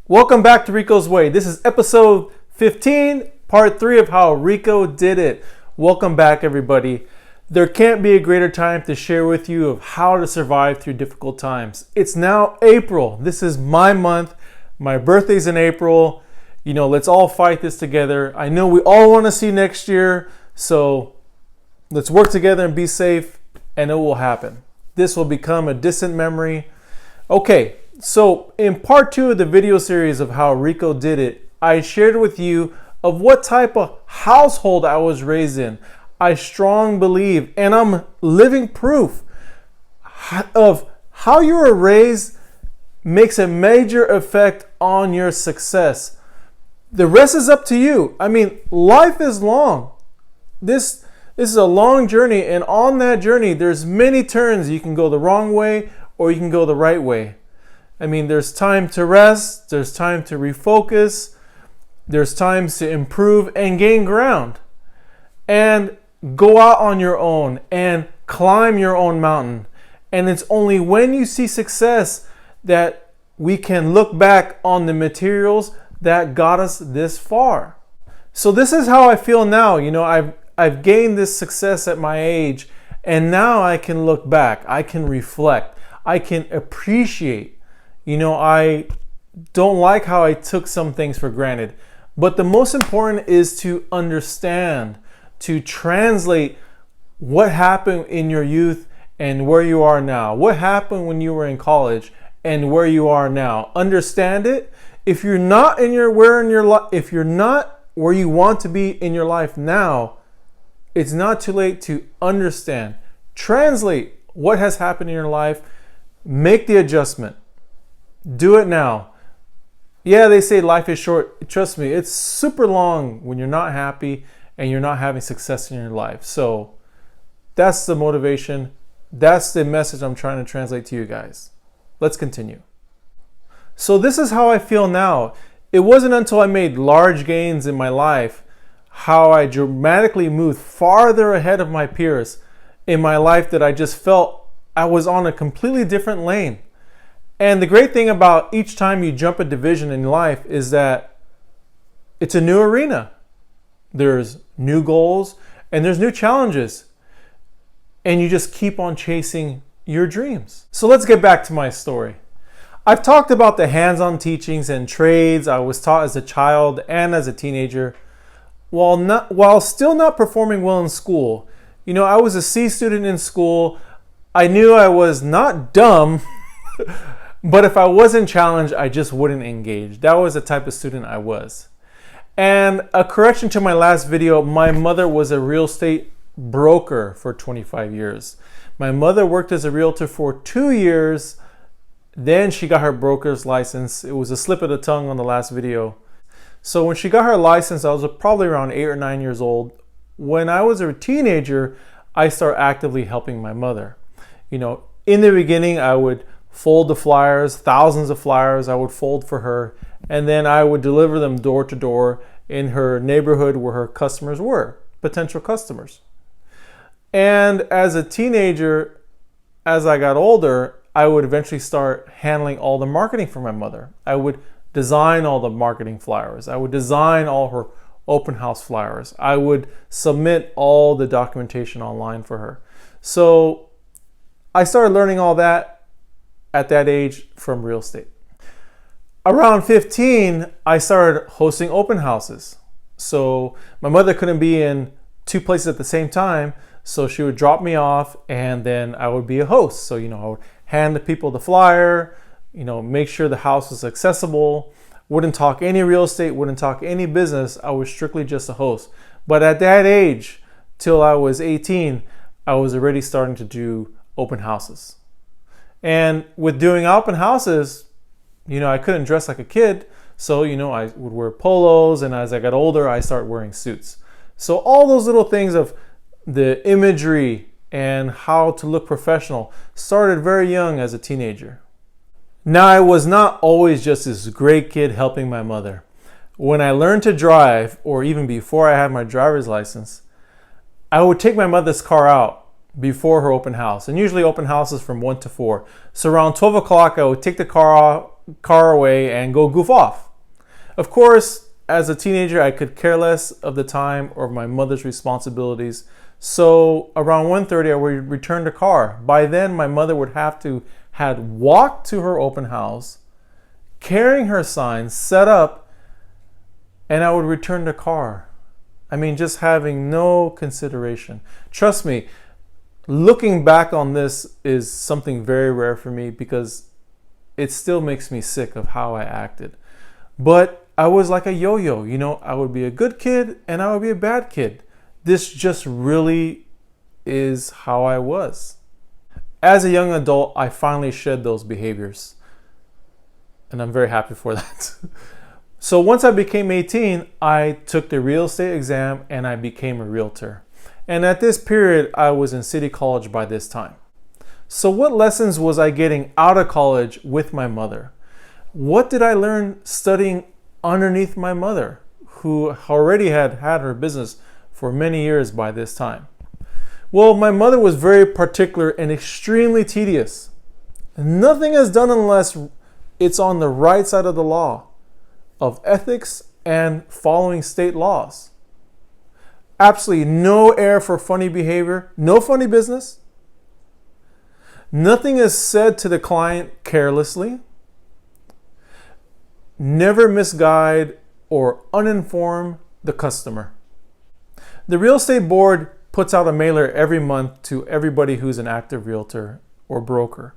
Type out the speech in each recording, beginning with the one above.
Welcome back to Riko's Way. This is episode 15, part 3 of how Riko did it. Welcome back, everybody. There can't be a greater time to share with you of how to survive through difficult times. It's now April. This is my month. My birthday's in April. Let's all fight this together. I know we all want to see next year, so let's work together and be safe, and it will happen. This will become a distant memory. Okay. So in part 2 of the video series of how Riko did it, I shared with you of what type of household I was raised in. I strongly believe, and I'm living proof of how you were raised makes a major effect on your success. The rest is up to you. Life is long. This is a long journey, and on that journey, there's many turns. You can go the wrong way or you can go the right way. There's time to rest, there's time to refocus, there's times to improve and gain ground. And go out on your own and climb your own mountain. And it's only when you see success that we can look back on the materials that got us this far. So this is how I feel now. I've gained this success at my age, and now I can look back, I can reflect, I can appreciate. I don't like how I took some things for granted. But the most important is to understand, to translate what happened in your youth and where you are now. What happened when you were in college and where you are now. Understand it. If you're not if you're not where you want to be in your life now, it's not too late to understand. Translate what has happened in your life. Make the adjustment. Do it now. Yeah, they say life is short. Trust me, it's super long when you're not happy and you're not having success in your life. So that's the motivation. That's the message I'm trying to translate to you guys. Let's continue. So this is how I feel now. It wasn't until I made large gains in my life how I dramatically moved farther ahead of my peers in my life that I just felt I was on a completely different lane. And the great thing about each time you jump a division in life is that it's a new arena. There's new goals and there's new challenges. And you just keep on chasing your dreams. So let's get back to my story. I've talked about the hands-on teachings and trades I was taught as a child and as a teenager. While still not performing well in school. I was a C student in school. I knew I was not dumb. But if I wasn't challenged, I just wouldn't engage. That was the type of student I was. And a correction to my last video, my mother was a real estate broker for 25 years. My mother worked as a realtor for 2 years. Then she got her broker's license. It was a slip of the tongue on the last video. So when she got her license, I was probably around 8 or 9 years old. When I was a teenager, I started actively helping my mother. In the beginning, I would fold the flyers, thousands of flyers I would fold for her, and then I would deliver them door to door in her neighborhood where her customers were, potential customers. And as a teenager, as I got older, I would eventually start handling all the marketing for my mother. I would design all the marketing flyers. I would design all her open house flyers. I would submit all the documentation online for her. So I started learning all that at that age from real estate. Around 15, I started hosting open houses. So my mother couldn't be in 2 places at the same time, so she would drop me off and then I would be a host. So, I would hand the people the flyer, make sure the house was accessible, wouldn't talk any real estate, wouldn't talk any business. I was strictly just a host. But at that age, till I was 18, I was already starting to do open houses. And with doing open houses, I couldn't dress like a kid. So, I would wear polos. And as I got older, I started wearing suits. So all those little things of the imagery and how to look professional started very young as a teenager. Now, I was not always just this great kid helping my mother. When I learned to drive, or even before I had my driver's license, I would take my mother's car out before her open house, and usually open houses from 1 to 4. So around 12 o'clock, I would take the car car away and go goof off. Of course, as a teenager, I could care less of the time or my mother's responsibilities. So around 1:30, I would return the car. By then, my mother would have to had walked to her open house, carrying her signs, set up, and I would return the car. I mean, just having no consideration. Trust me, looking back on this is something very rare for me because it still makes me sick of how I acted. But I was like a yo-yo, you know, I would be a good kid and I would be a bad kid. This just really is how I was. As a young adult, I finally shed those behaviors. And I'm very happy for that. So once I became 18, I took the real estate exam and I became a realtor. And at this period, I was in City College by this time. So what lessons was I getting out of college with my mother? What did I learn studying underneath my mother, who already had her business for many years by this time? Well, my mother was very particular and extremely tedious. Nothing is done unless it's on the right side of the law, of ethics and following state laws. Absolutely no air for funny behavior, no funny business. Nothing is said to the client carelessly. Never misguide or uninform the customer. The real estate board puts out a mailer every month to everybody who's an active realtor or broker.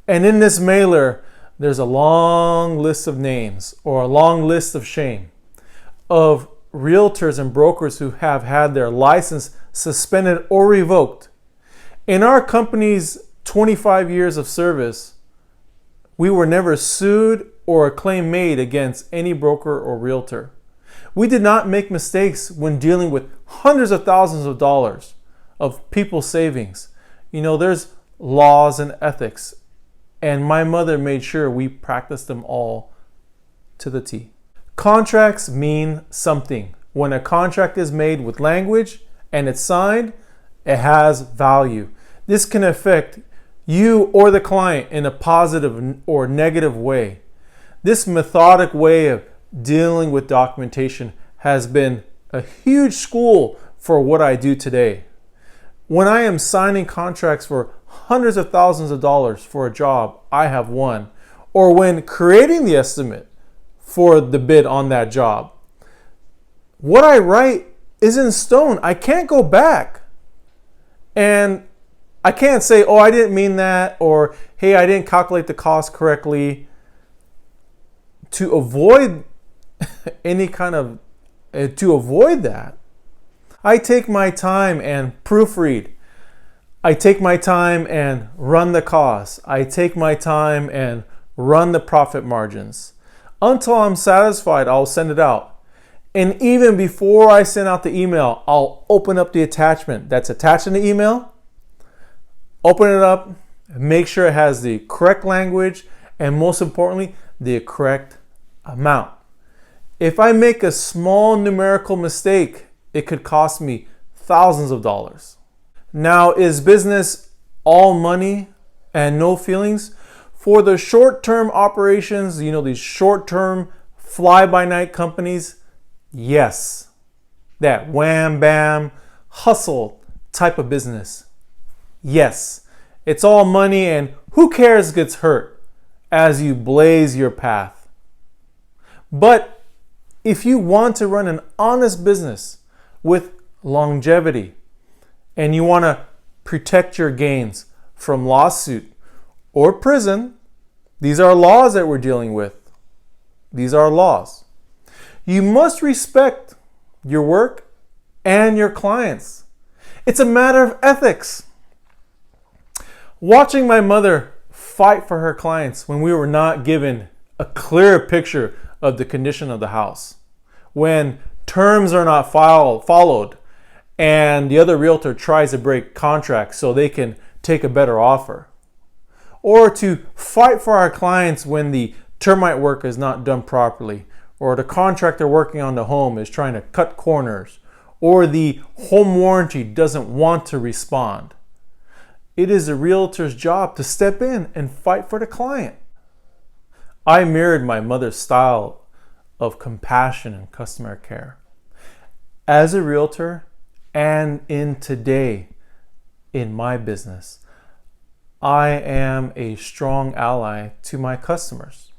And in this mailer, there's a long list of names or a long list of shame of realtors and brokers who have had their license suspended or revoked. In our company's 25 years of service, we were never sued or a claim made against any broker or realtor. We did not make mistakes when dealing with hundreds of thousands of dollars of people's savings. You know, there's laws and ethics, and my mother made sure we practiced them all to the T. Contracts mean something. When a contract is made with language and it's signed, it has value. This can affect you or the client in a positive or negative way. This methodic way of dealing with documentation has been a huge school for what I do today. When I am signing contracts for hundreds of thousands of dollars for a job I have won, or when creating the estimate for the bid on that job, what I write is in stone. I can't go back. And I can't say, oh, I didn't mean that, or hey, I didn't calculate the cost correctly. To avoid that, I take my time and proofread. I take my time and run the costs. I take my time and run the profit margins. Until I'm satisfied, I'll send it out. And even before I send out the email, I'll open up the attachment that's attached in the email, open it up, make sure it has the correct language, and most importantly, the correct amount. If I make a small numerical mistake, it could cost me thousands of dollars. Now, is business all money and no feelings? For the short-term operations, you know, these short-term fly-by-night companies, yes. That wham, bam, hustle type of business. Yes. It's all money and who cares gets hurt as you blaze your path. But if you want to run an honest business with longevity and you want to protect your gains from lawsuit or prison, these are laws that we're dealing with. These are laws. You must respect your work and your clients. It's a matter of ethics. Watching my mother fight for her clients when we were not given a clear picture of the condition of the house, when terms are not followed and the other realtor tries to break contracts so they can take a better offer, or to fight for our clients when the termite work is not done properly, or the contractor working on the home is trying to cut corners, or the home warranty doesn't want to respond. It is a realtor's job to step in and fight for the client. I mirrored my mother's style of compassion and customer care. As a realtor and in today in my business, I am a strong ally to my customers.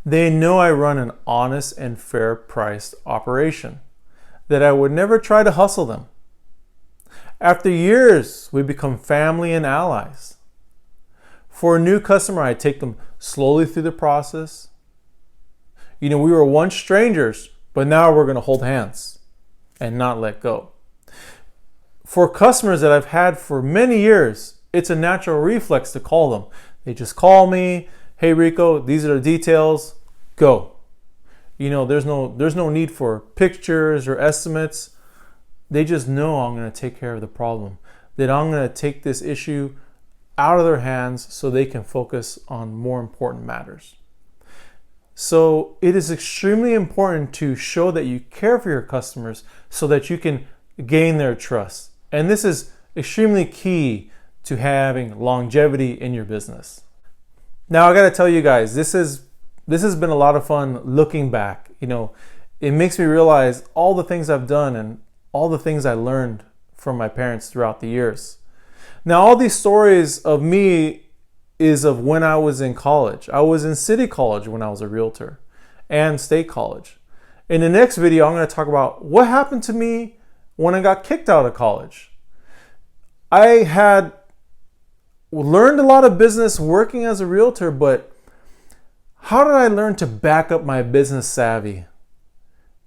They know I run an honest and fair priced operation, that I would never try to hustle them. After years, we become family and allies. For a new customer, I take them slowly through the process. We were once strangers, but now we're going to hold hands and not let go. For customers that I've had for many years, it's a natural reflex to call them. They just call me, hey Riko, these are the details, go. There's no need for pictures or estimates. They just know I'm going to take care of the problem, that I'm going to take this issue out of their hands so they can focus on more important matters. So it is extremely important to show that you care for your customers so that you can gain their trust. And this is extremely key to having longevity in your business. Now I got to tell you guys, this has been a lot of fun looking back. It makes me realize all the things I've done and all the things I learned from my parents throughout the years. Now, all these stories of me is of when I was in college. I was in City College when I was a realtor and State College. In the next video, I'm going to talk about what happened to me when I got kicked out of college. I had learned a lot of business working as a realtor, but how did I learn to back up my business savvy?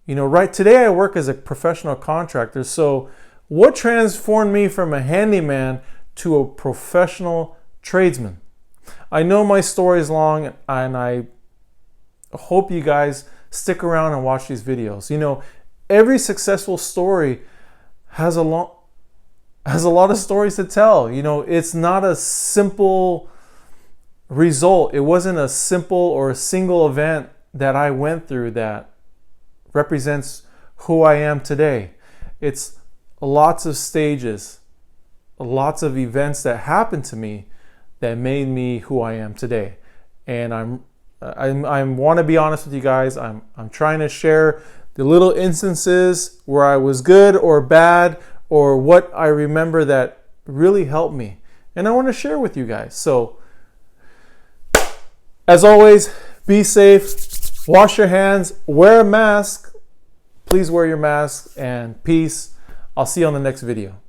Right today I work as a professional contractor. So what transformed me from a handyman to a professional tradesman? I know my story is long, and I hope you guys stick around and watch these videos. Every successful story has a lot of stories to tell. It's not a simple result. It wasn't a simple or a single event that I went through that represents who I am today. It's lots of stages, lots of events that happened to me that made me who I am today. And I want to be honest with you guys. I'm trying to share the little instances where I was good or bad, or what I remember that really helped me, and I want to share with you guys. So as always, be safe, wash your hands, wear a mask. Please wear your mask, and peace. I'll see you on the next video.